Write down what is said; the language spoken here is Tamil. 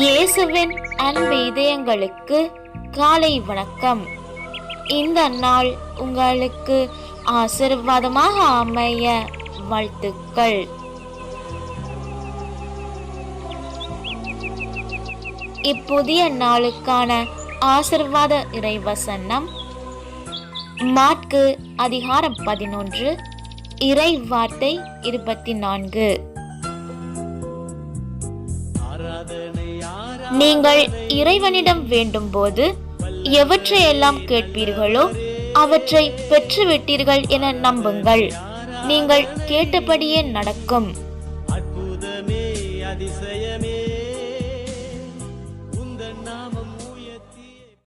இயேசுவின் அன்பு இதயங்களுக்கு காலை வணக்கம். இந்த நாள் உங்களுக்கு ஆசீர்வாதமாக அமைய வாழ்த்துக்கள். இப்புதிய நாளுக்கான ஆசீர்வாத இறைவசனம் மாற்கு அதிகாரம் 11 இறை வார்த்தை 24. நீங்கள் இறைவனிடம் வேண்டும் போது எவற்றையெல்லாம் கேட்பீர்களோ அவற்றை பெற்றுவிட்டீர்கள் என நம்புங்கள். நீங்கள் கேட்டபடியே நடக்கும். அற்புதமே அதிசய